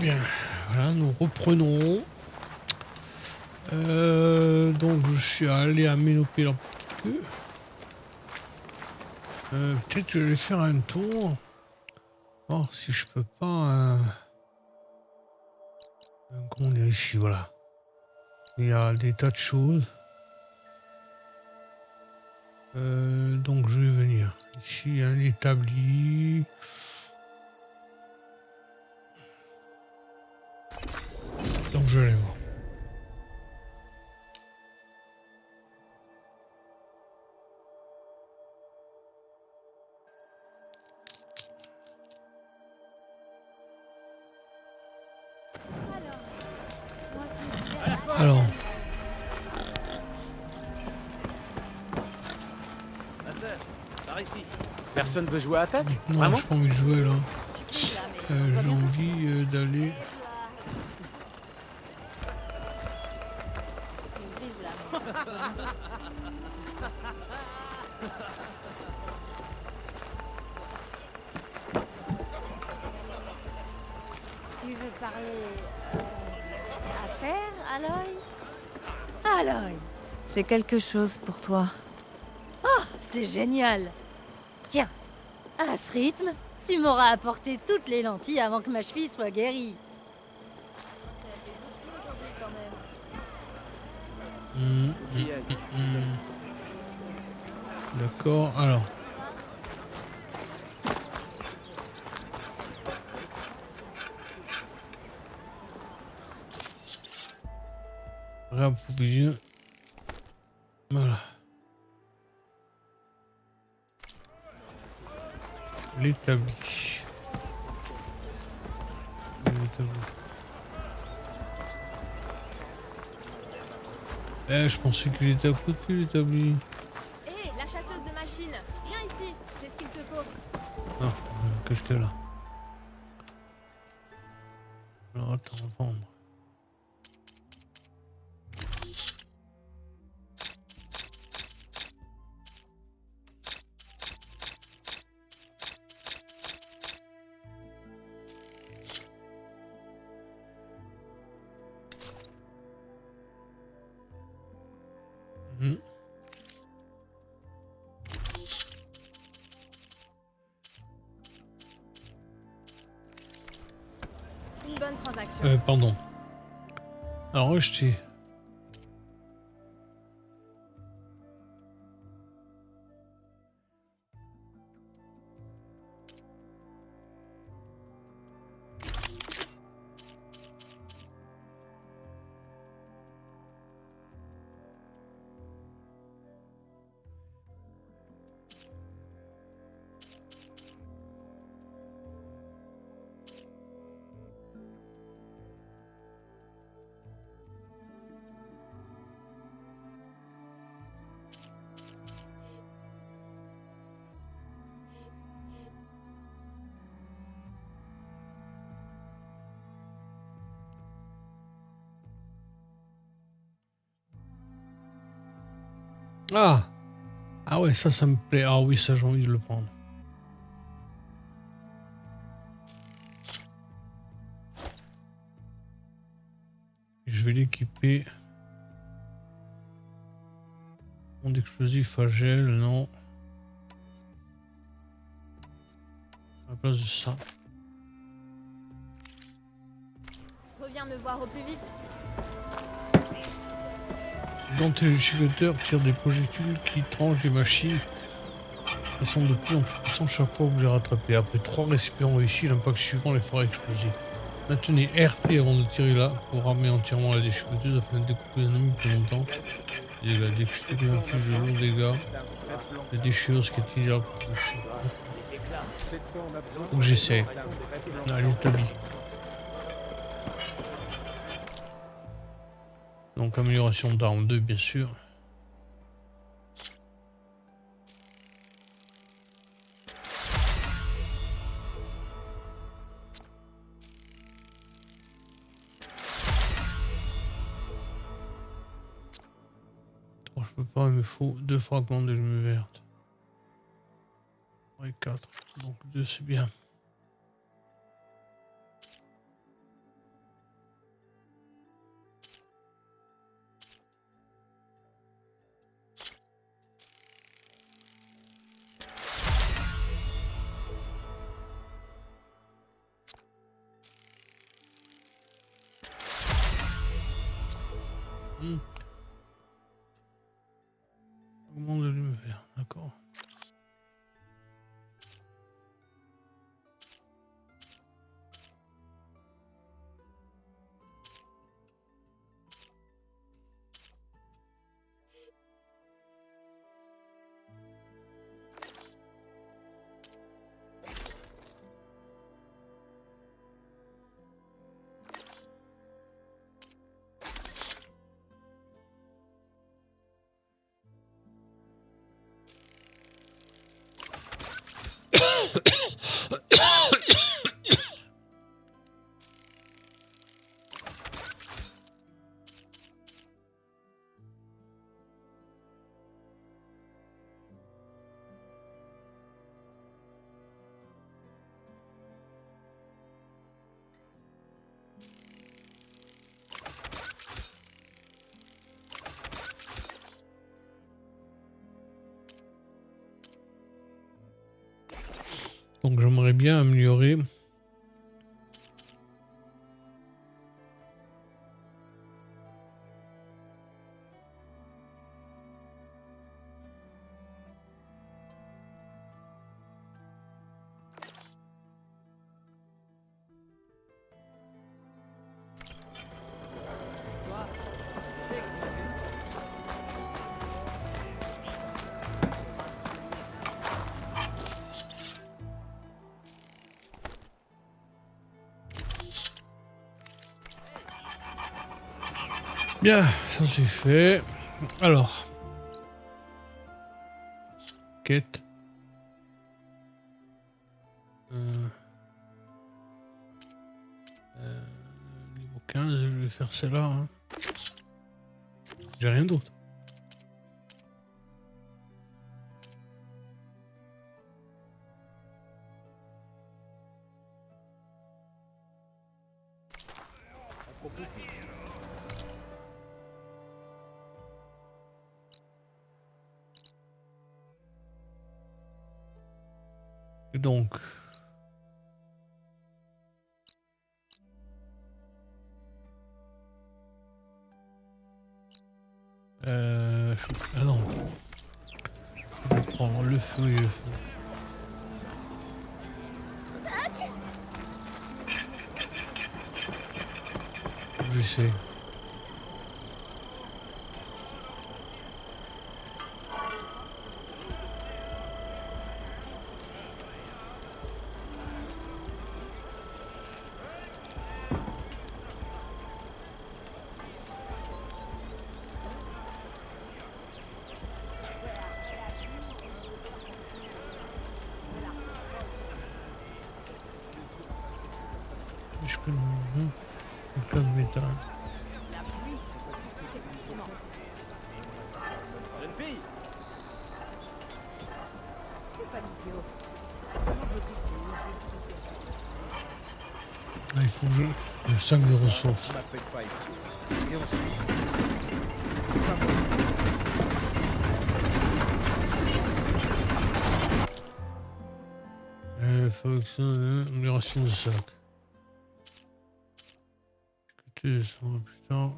Bien, voilà, nous reprenons. Donc je suis allé à ménoper leur petite queue. Peut-être que je vais faire un tour. Voir si je peux pas... comment on est ici, voilà. Il y a des tas de choses. Donc je vais venir. Ici il y a un établi. Donc je vais aller voir. Alors, Personne veut jouer à attaque? non, Vraiment? j'ai pas envie de jouer là. Je suis là, mais on va J'ai bientôt. envie d'aller. Et voilà. Vive la mort. Tu veux parler affaires, Aloy? Aloy, j'ai quelque chose pour toi. Oh, c'est génial. Tiens, à ce rythme, tu m'auras apporté toutes les lentilles avant que ma cheville soit guérie. D'accord, alors. Réapprovisionner. Voilà. L'établi. Je pensais qu'il était à côté, l'établi. Hé, la chasseuse de machines, viens ici, c'est ce qu'il te faut. Ah, que j'étais là. Alors attends, vendre. Une bonne transaction. Pardon. Alors rejeter. Ah! Ah ouais, ça me plaît. Ah oui, ça j'ai envie de le prendre. Je vais l'équiper. Onde explosif à gel, non. À la place de ça. Reviens me voir au plus vite. Dentel le chicoteur tire des projectiles qui tranchent les machines. Elles sont de plus en plus puissantes chaque fois que vous les rattrapez. Après 3 récipients réussis, l'impact suivant les fera exploser. Maintenez RT avant de tirer là pour armer entièrement la déchiqueteuse afin de découper les ennemis plus longtemps. Et la déchiqueteuse inflige de lourds dégâts. La déchirure, ce qui est idéal pour toucher. Faut que j'essaie. Allez, établi. Donc amélioration d'armes 2 bien sûr. Je peux pas, il me faut 2 fragments de lumière verte. Et 4. Donc 2 c'est bien. Augmente de lumière, d'accord. Donc j'aimerais bien améliorer bien, ça c'est fait. Alors, quête. Niveau 15, je vais faire celle-là. Hein. J'ai rien d'autre. Et donc, ah non, je vais prendre le feu et le feu. Je sais. Je peux le plein de métal. Jeune fille, Là, il faut que je 5 de ressources. je m'appelle pas ici. Et ensuite, Fabrication amélioration de sac. Écoutez, ça va plus tard.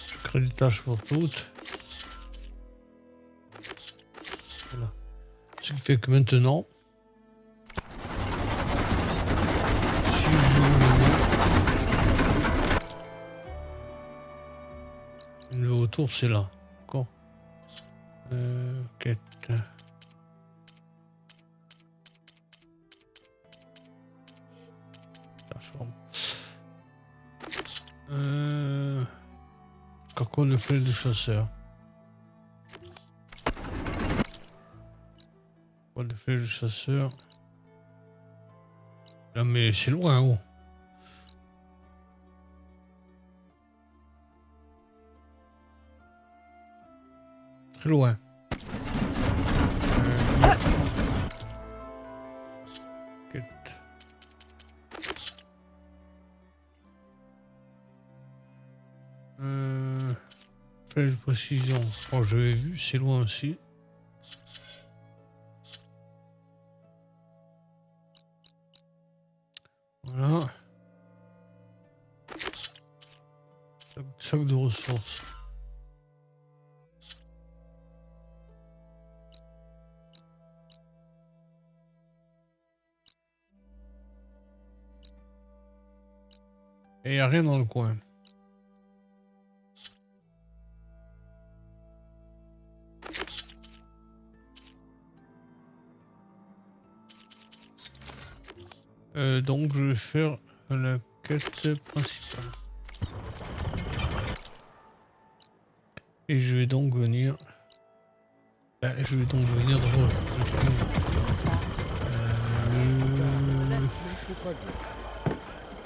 Je crée des tâches pour toutes. Voilà. Ce qui fait que maintenant, si je joue le nouveau tour, c'est là. D'accord. Quête. Carco de flèche de chasseur. Carco de flèche de chasseur. Là, mais c'est loin, oh. C'est loin. Quête. Flèche de précision. Oh, j'avais vu, c'est loin aussi. Voilà. Sac de ressources. Et il n'y a rien dans le coin. Donc je vais faire la quête principale. Et je vais donc venir... je vais donc venir de voir.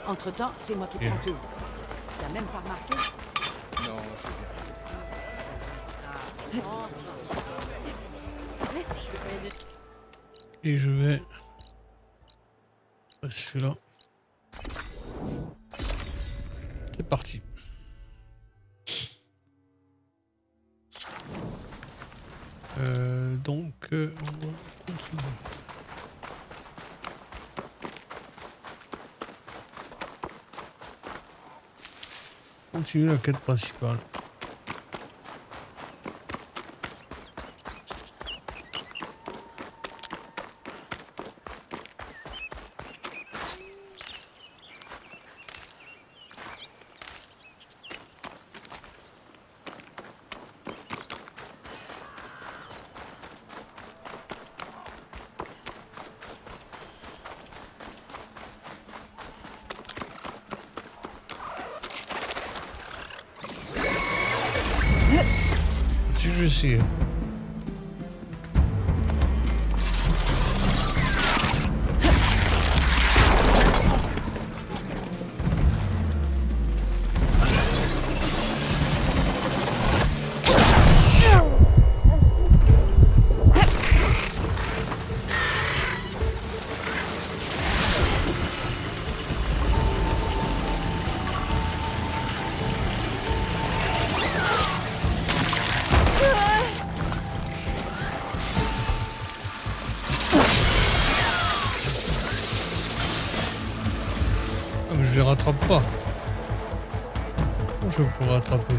Entre-temps, c'est moi qui prends tout. T'as même pas remarqué? Non, Et je vais... celui-là. C'est parti. Donc, on va continuer. Continuer la quête principale. Si je sais. Ah, mais je les rattrape pas. Comment je vais pouvoir rattraper?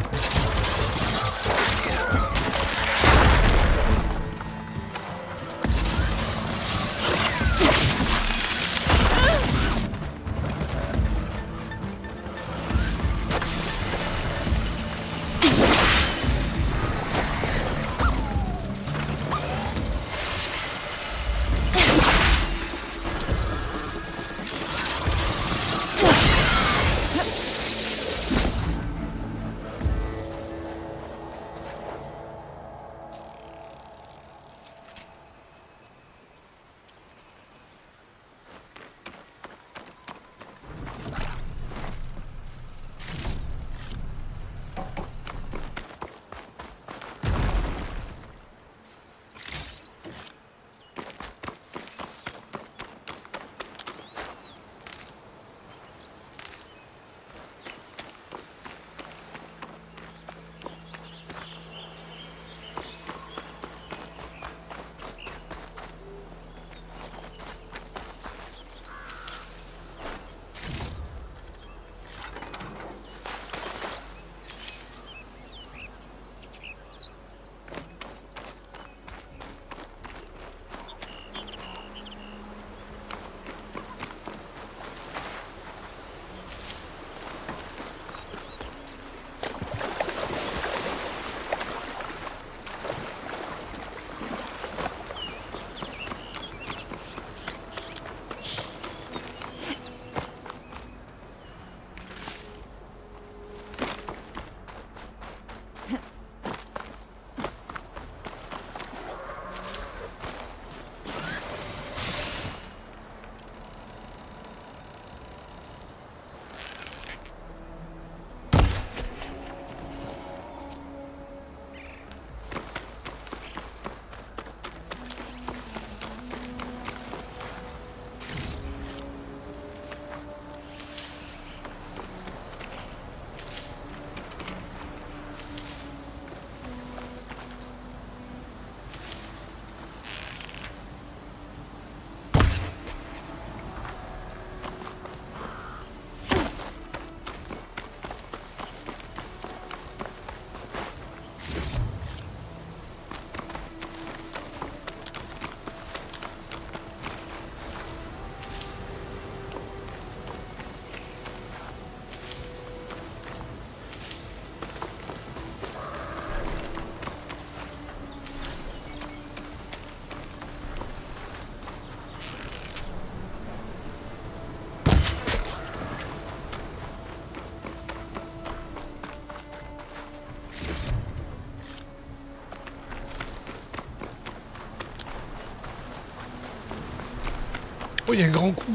Oh, il y a un grand coup.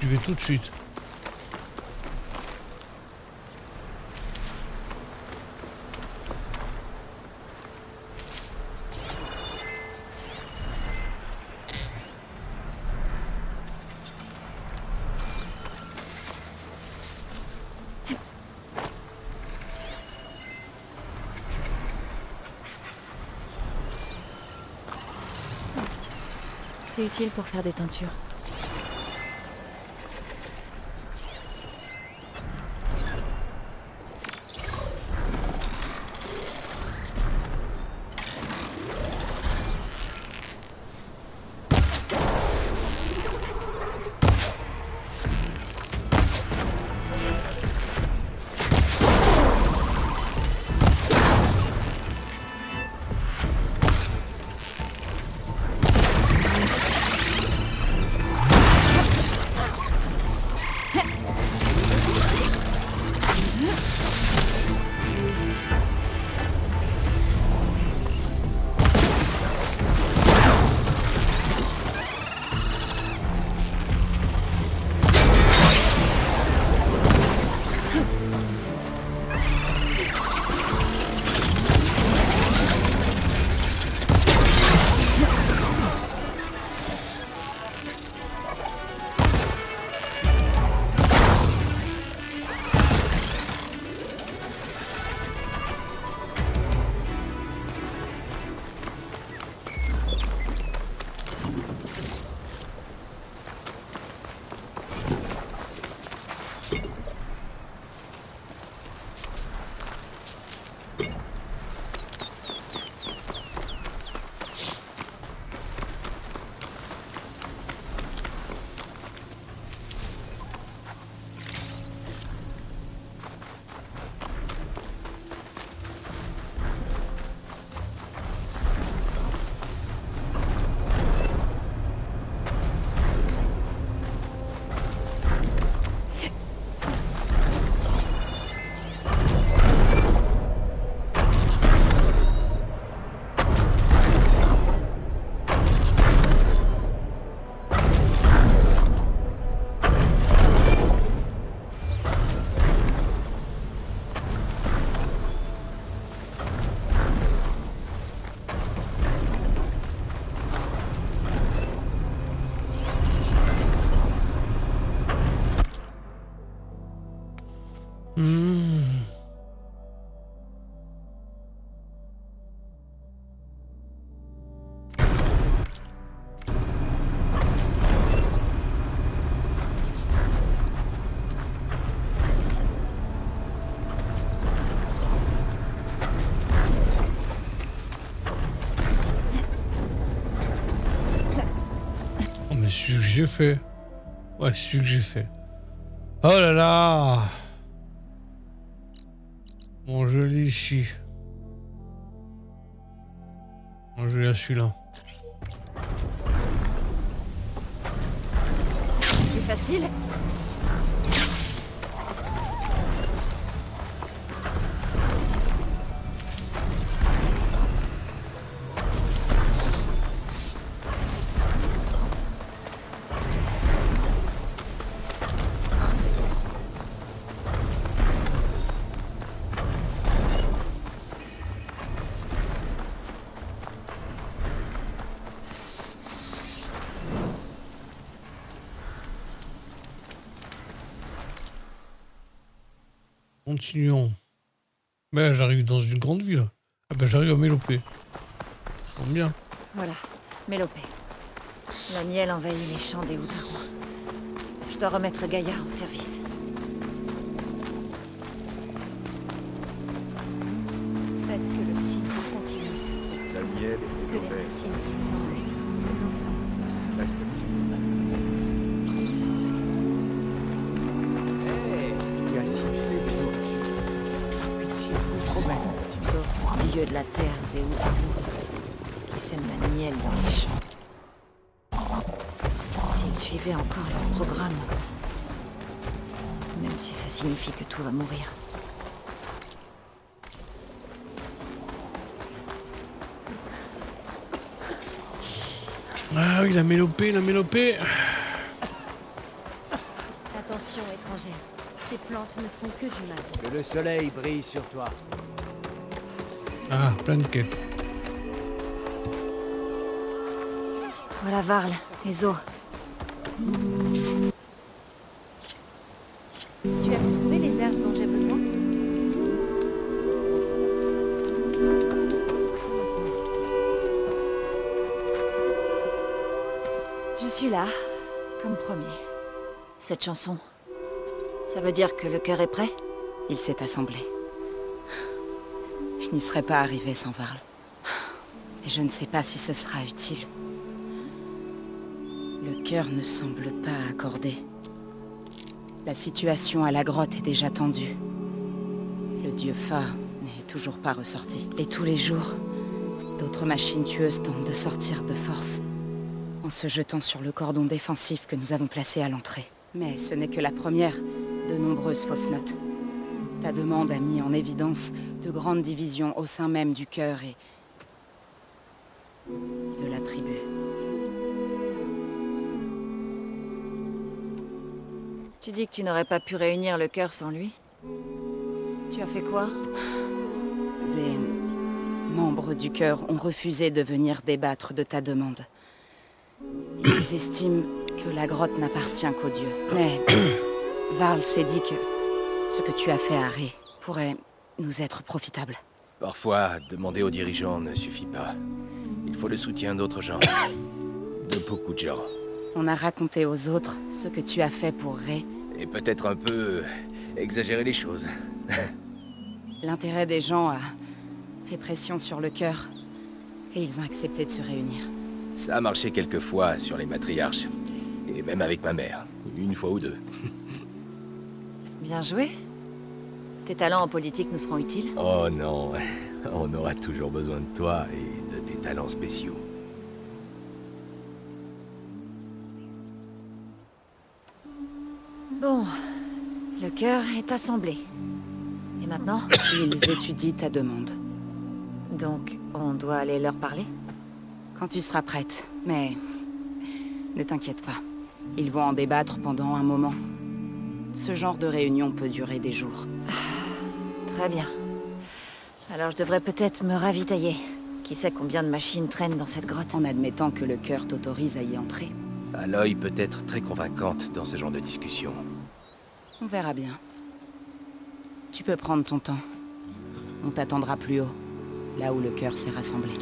Je vais tout de suite. C'est utile pour faire des teintures. C'est ce que j'ai fait. Ouais, c'est ce que j'ai fait. Oh là là. Mon joli chi. Bon, je l'ai celui-là. Plus facile. Continuons. Mais là, j'arrive dans une grande ville. Ah ben j'arrive à Mélopée. Ça tombe bien. Voilà, Mélopée. La miel envahit les champs des Oudarons. Je dois remettre Gaïa en service. Faites que le cycle continue. La miel est Que les mauvaise. racines s'inondent. Reste Hey, Cassius, c'est toi. Pitié, je vous promets. Au milieu de la terre des Oudarons, qui sèment la miel dans les champs. C'est comme s'ils suivaient encore leur programme. Même si ça signifie que tout va mourir. Ah oui, la Mélopée, la Mélopée. étrangère. Ces plantes ne font que du mal. Que le soleil brille sur toi. Ah, plein de quêtes. Voilà Varl, les os. Tu as pu trouver les herbes dont j'ai besoin? Je suis là, comme promis. Cette chanson, ça veut dire que le cœur est prêt? Il s'est assemblé. Je n'y serais pas arrivée sans Varl. Et je ne sais pas si ce sera utile. Le cœur ne semble pas accordé. La situation à la grotte est déjà tendue. Le dieu Fa n'est toujours pas ressorti. Et tous les jours, d'autres machines tueuses tentent de sortir de force, en se jetant sur le cordon défensif que nous avons placé à l'entrée. Mais ce n'est que la première de nombreuses fausses notes. Ta demande a mis en évidence de grandes divisions au sein même du cœur et de la tribu. Tu dis que tu n'aurais pas pu réunir le cœur sans lui? Tu as fait quoi? Des membres du cœur ont refusé de venir débattre de ta demande. Ils estiment que la grotte n'appartient qu'aux dieux. Mais Varl s'est dit que ce que tu as fait à Ré pourrait nous être profitable. Parfois, demander aux dirigeants ne suffit pas. Il faut le soutien d'autres gens. De beaucoup de gens. On a raconté aux autres ce que tu as fait pour Ré. Et peut-être un peu exagérer les choses. L'intérêt des gens a fait pression sur le cœur. Et ils ont accepté de se réunir. Ça a marché quelques fois sur les matriarches. Et même avec ma mère. Une fois ou deux. Bien joué. Tes talents en politique nous seront utiles. Oh non, on aura toujours besoin de toi et de tes talents spéciaux. Bon, le cœur est assemblé. Et maintenant? Ils étudient ta demande. Donc, on doit aller leur parler? Quand tu seras prête. Mais ne t'inquiète pas. Ils vont en débattre pendant un moment. Ce genre de réunion peut durer des jours. Très bien. Alors je devrais peut-être me ravitailler. Qui sait combien de machines traînent dans cette grotte? En admettant que le cœur t'autorise à y entrer. Aloy peut être très convaincante dans ce genre de discussion. On verra bien. Tu peux prendre ton temps. On t'attendra plus haut, là où le cœur s'est rassemblé.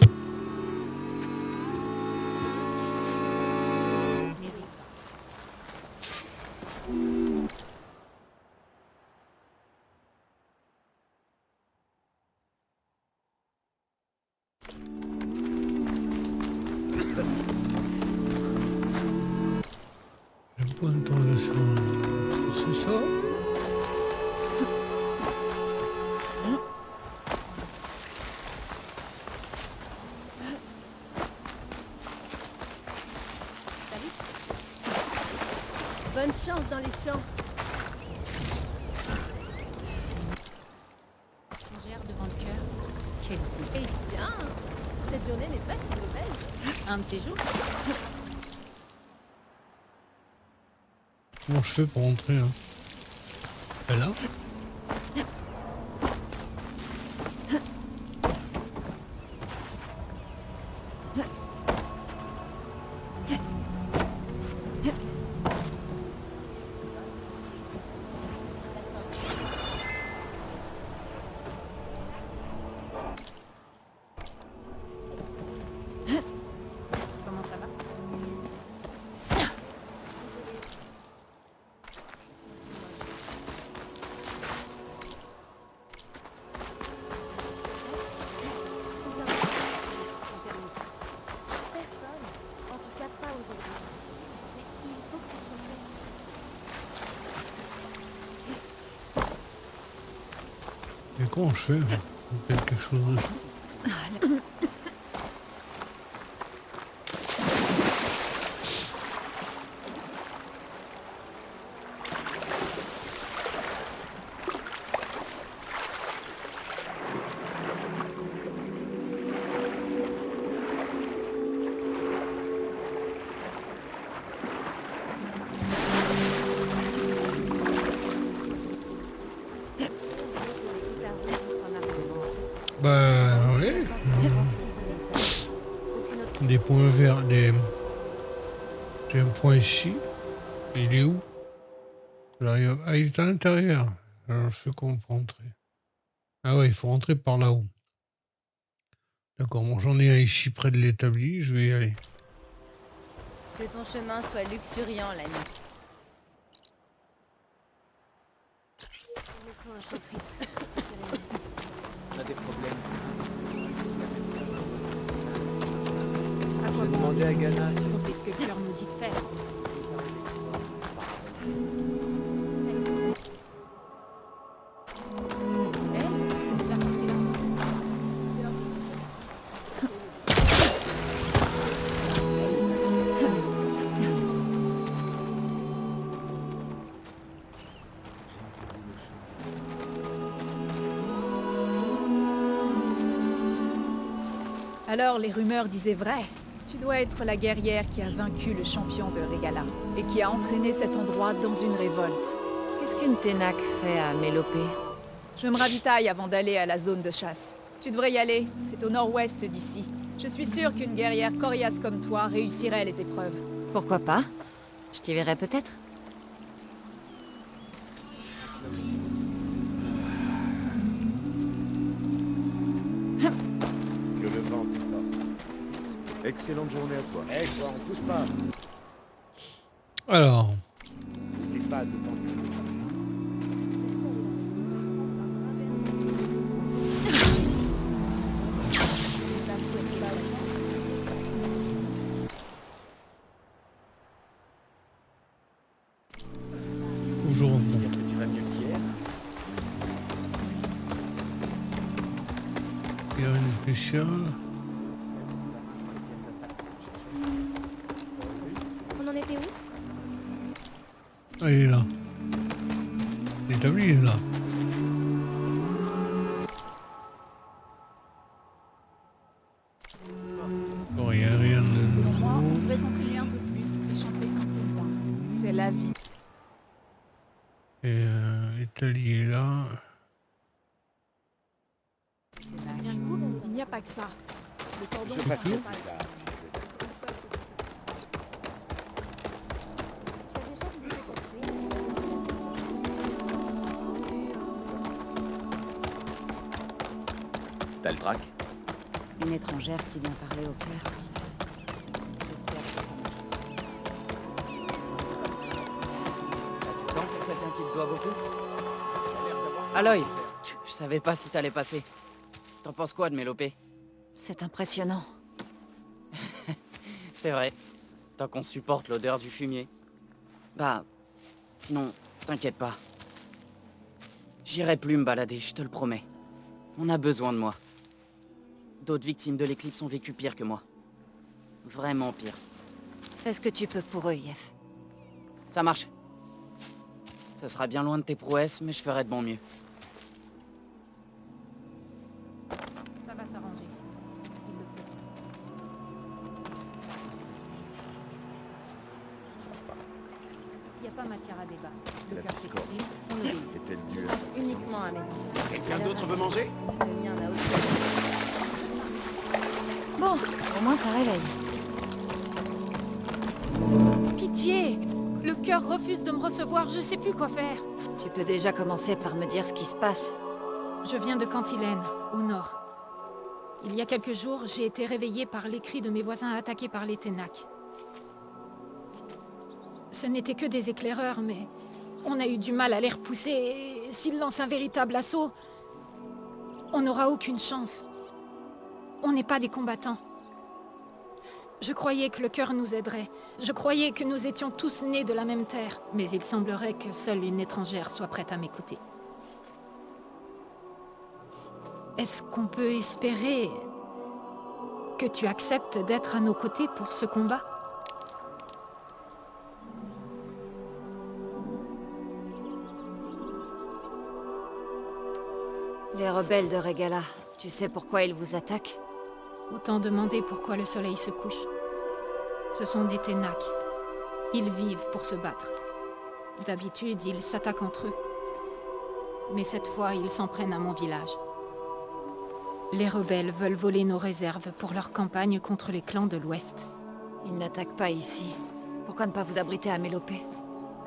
Le point d'interrogation, c'est ça? Bonne chance dans les champs. On gère devant le cœur. Quel coup. Eh bien, cette journée n'est pas si mauvaise. Un de ces jours. Comment je fais pour entrer là? Là? Comment ça va? Personne. En tout cas, pas aujourd'hui. Mais il faut que ça soit fait. Et comment je fais? On fait quelque chose dessus? Bah oui. Des points verts, des... J'ai un point ici. Il est où? J'arrive... Ah, il est à l'intérieur. Alors je fais comment pour rentrer? Ah ouais, il faut rentrer par là-haut. D'accord, bon, j'en ai un ici près de l'établi, je vais y aller. Que ton chemin soit luxuriant la nuit. On a des problèmes. À J'ai demandé à Gana si on fait ce que le cœur nous dit de faire. Alors les rumeurs disaient vrai. Tu dois être la guerrière qui a vaincu le champion de Regala et qui a entraîné cet endroit dans une révolte. Qu'est-ce qu'une Ténac fait à Mélopée? Je me ravitaille avant d'aller à la zone de chasse. Tu devrais y aller, c'est au nord-ouest d'ici. Je suis sûre qu'une guerrière coriace comme toi réussirait les épreuves. Pourquoi pas? Je t'y verrai peut-être. Que le vent te porte. Excellente journée à toi. Eh toi, on pousse pas. Alors, N'oublie pas de tenter. faut que je remonte. j'espère que tu vas mieux qu'hier. Il y a une spéciale. On en était où? Ah, il est là. L'établi, il est là. Bon, il n'y a rien de Selon moi, on nouveau. devrait s'entraîner un peu plus et chanter un peu moins. C'est la vie. Et l'Italie est là. Il n'y a pas que ça. Le cordon Je passerai principal. plus tard. T'as le trac? Une étrangère qui vient parler au cœur. Tant pour quelqu'un qui te doit beaucoup. Aloy, je savais pas si t'allais passer. T'en penses quoi de Mélopée? C'est impressionnant. C'est vrai. Tant qu'on supporte l'odeur du fumier. Bah, sinon, t'inquiète pas. J'irai plus me balader, je te le promets. On a besoin de moi. D'autres victimes de l'éclipse ont vécu pire que moi. Vraiment pire. Fais ce que tu peux pour eux, Yef. Ça marche. Ce sera bien loin de tes prouesses, mais je ferai de mon mieux. Ça va s'arranger. Il le faut. Il n'y a pas matière à débat. La Le cœur piscine. s'exprime, on obéit. Est-elle due à sa Uniquement à maison. Quelqu'un d'autre veut manger? Le mien n'a aucun. Bon, au moins ça réveille. Pitié! Le cœur refuse de me recevoir, je sais plus quoi faire. Tu peux déjà commencer par me dire ce qui se passe. Je viens de Cantilène, au nord. Il y a quelques jours, j'ai été réveillée par les cris de mes voisins attaqués par les Ténac. Ce n'étaient que des éclaireurs, mais on a eu du mal à les repousser, et s'ils lancent un véritable assaut, on n'aura aucune chance. On n'est pas des combattants. Je croyais que le cœur nous aiderait. Je croyais que nous étions tous nés de la même terre. Mais il semblerait que seule une étrangère soit prête à m'écouter. Est-ce qu'on peut espérer que tu acceptes d'être à nos côtés pour ce combat ? Les rebelles de Regala, tu sais pourquoi ils vous attaquent? Autant demander pourquoi le soleil se couche. Ce sont des Ténac. Ils vivent pour se battre. D'habitude, ils s'attaquent entre eux. Mais cette fois, ils s'en prennent à mon village. Les rebelles veulent voler nos réserves pour leur campagne contre les clans de l'Ouest. Ils n'attaquent pas ici. Pourquoi ne pas vous abriter à Mélopée?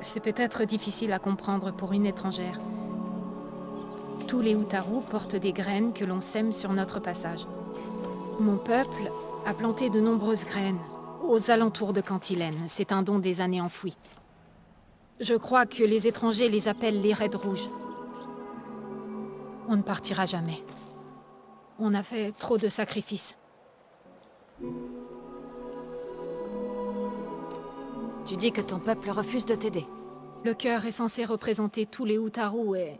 C'est peut-être difficile à comprendre pour une étrangère. Tous les Utaru portent des graines que l'on sème sur notre passage. Mon peuple a planté de nombreuses graines aux alentours de Cantilène. C'est un don des années enfouies. Je crois que les étrangers les appellent les Raids Rouges. On ne partira jamais. On a fait trop de sacrifices. Tu dis que ton peuple refuse de t'aider. Le cœur est censé représenter tous les Utaru et...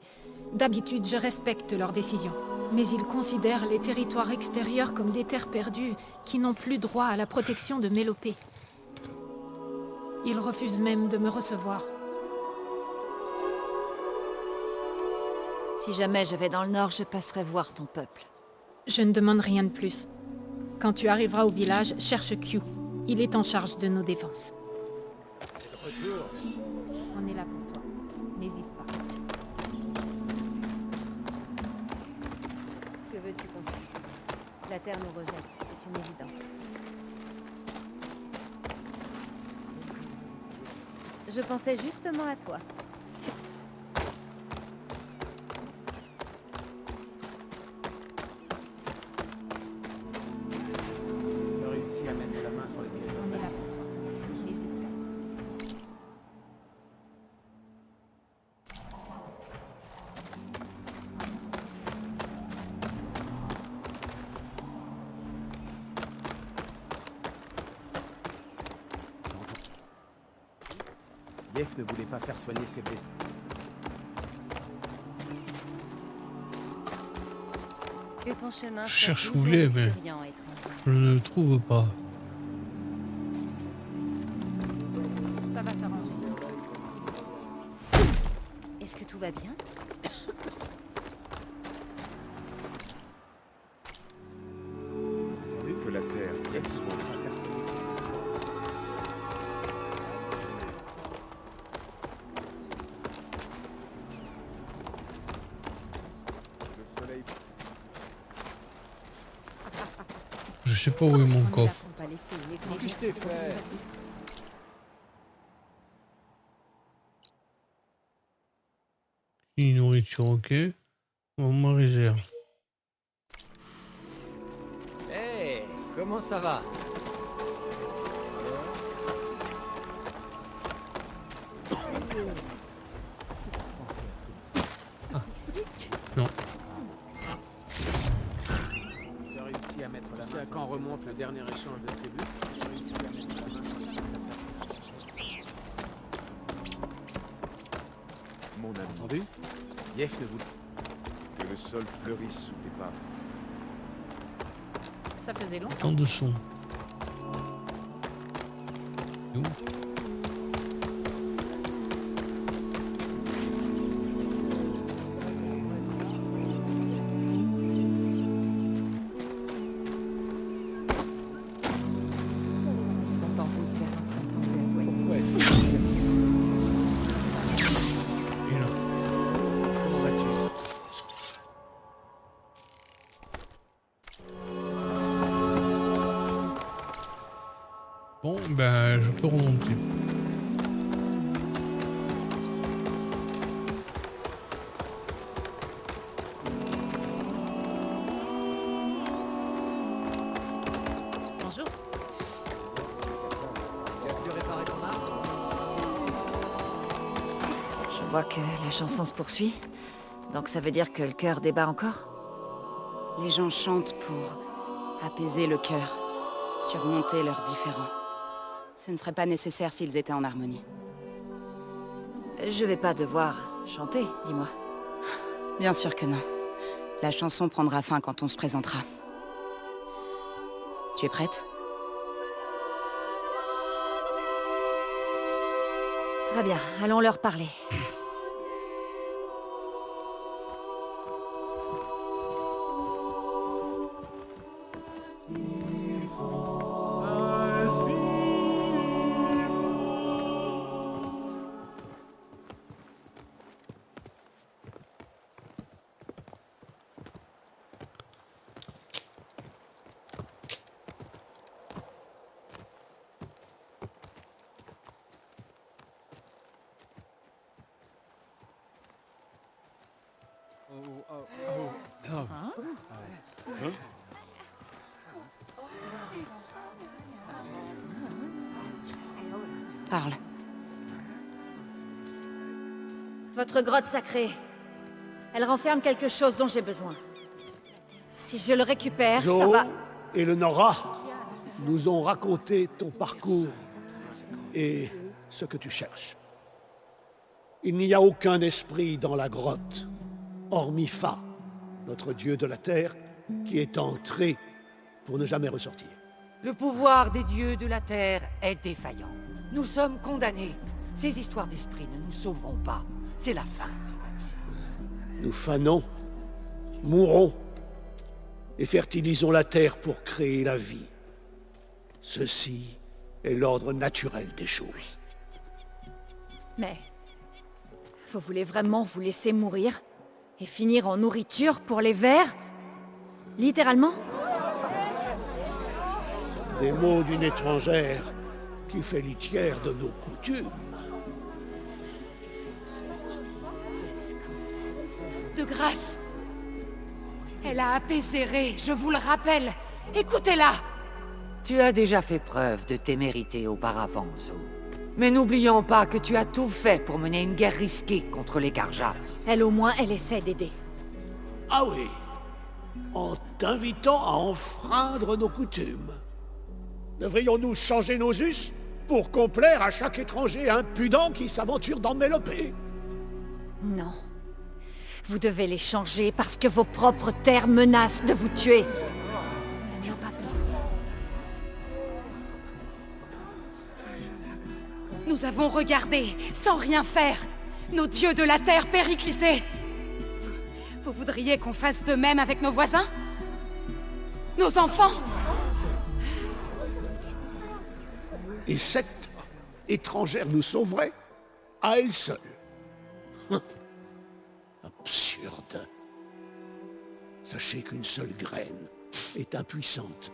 D'habitude, je respecte leurs décisions. Mais ils considèrent les territoires extérieurs comme des terres perdues qui n'ont plus droit à la protection de Mélopée. Ils refusent même de me recevoir. Si jamais je vais dans le nord, je passerai voir ton peuple. Je ne demande rien de plus. Quand tu arriveras au village, cherche Q. Il est en charge de nos défenses. On est là pour toi. N'hésite pas. Que veux-tu qu'on fasse? La terre nous rejette, c'est une évidence. Je pensais justement à toi. Tu as réussi à mettre la main sur les dirigeants. On est là pour toi. N'hésite pas. Yef ne voulait pas faire soigner ses blessés. Que ton chemin Je soit cherche toujours où il est, mais- souriant, étranger. Je ne le trouve pas. Ça va s'arranger. Est-ce que tout va bien? Entendu que la Terre prenne soin. Le soleil Je sais pas où est mon coffre. On va laisser les Qu'est-ce que t'es fait? Une nourriture, ok. Bon, ma réserve. Hey, comment ça va? Non. Tu as réussi à mettre la main. C'est à quand remonte le dernier échange de tribus? Tu as réussi à mettre la main sur mon ami. Entendu? Yef ne voulait que le sol fleurisse sous tes pas. Ça faisait longtemps. Tant de son. Et où? Ils sont en route vers un camp de Hawaï. pourquoi est-ce que Il est là. Satisfait. Bon, ben, je peux remonter. Bonjour. Tu as pu réparer ton arme? Je vois que la chanson se poursuit. Donc ça veut dire que le cœur débat encore? Les gens chantent pour apaiser le cœur, surmonter leurs différends. Ce ne serait pas nécessaire s'ils étaient en harmonie. Je vais pas devoir chanter, dis-moi. Bien sûr que non. La chanson prendra fin quand on se présentera. Tu es prête? Très bien, allons leur parler. Parle. Votre grotte sacrée. Elle renferme quelque chose dont j'ai besoin. Si je le récupère, ça Jo va... et le Nora nous ont raconté ton parcours et ce que tu cherches. Il n'y a aucun esprit dans la grotte, hormis Fa, notre dieu de la terre, qui est entré pour ne jamais ressortir. Le pouvoir des dieux de la Terre est défaillant. Nous sommes condamnés. Ces histoires d'esprit ne nous sauveront pas. C'est la fin. Nous fanons, mourons, et fertilisons la terre pour créer la vie. Ceci est l'ordre naturel des choses. Mais... vous voulez vraiment vous laisser mourir? Et finir en nourriture pour les vers? Littéralement? Des mots d'une étrangère qui fait litière de nos coutumes. De grâce. Elle a apaisé Ré, je vous le rappelle. Écoutez-la. Tu as déjà fait preuve de témérité auparavant, Zo. Mais n'oublions pas que tu as tout fait pour mener une guerre risquée contre les Carja. Elle au moins, elle essaie d'aider. Ah oui, en t'invitant à enfreindre nos coutumes. Devrions-nous changer nos us pour complaire à chaque étranger impudent qui s'aventure dans Mélopée? Non. Vous devez les changer parce que vos propres terres menacent de vous tuer. Elle n'a pas tort. Nous avons regardé, sans rien faire, nos dieux de la terre péricliter. Vous voudriez qu'on fasse de même avec nos voisins? Nos enfants? Et cette étrangère nous sauverait à elle seule. Absurde. Sachez qu'une seule graine est impuissante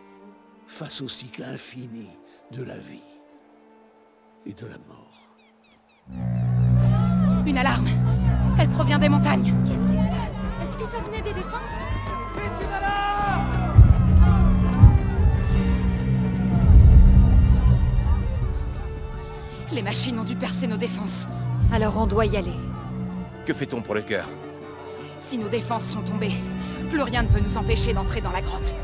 face au cycle infini de la vie et de la mort. Une alarme. Elle provient des montagnes. Qu'est-ce qui se passe? Est-ce que ça venait des défenses? C'est une alarme! Les machines ont dû percer nos défenses. Alors on doit y aller. Que fait-on pour le cœur? Si nos défenses sont tombées, plus rien ne peut nous empêcher d'entrer dans la grotte.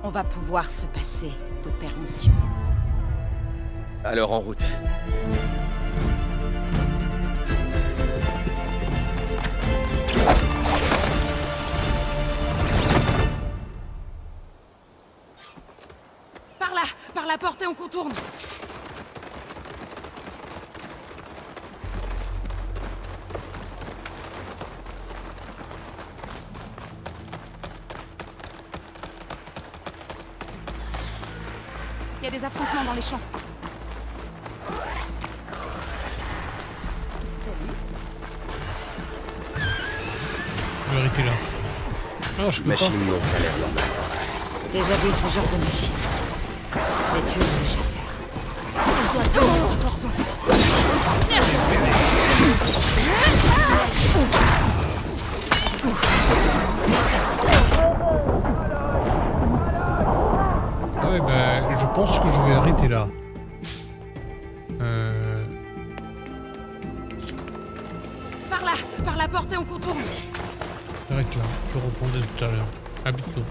On va pouvoir se passer de permission. Alors en route. Par la porte et on contourne. Il y a des affrontements dans les champs. Je vais arrêter là. Non, je peux pas. Machine non, ça a l'air normal. Déjà vu ce genre de machine. Les tueurs et les chasseurs. Ah ouais, bah, je pense que je vais arrêter là. Par la porte et on contourne. J'arrête là. Je reprendrai tout à l'heure. À bientôt.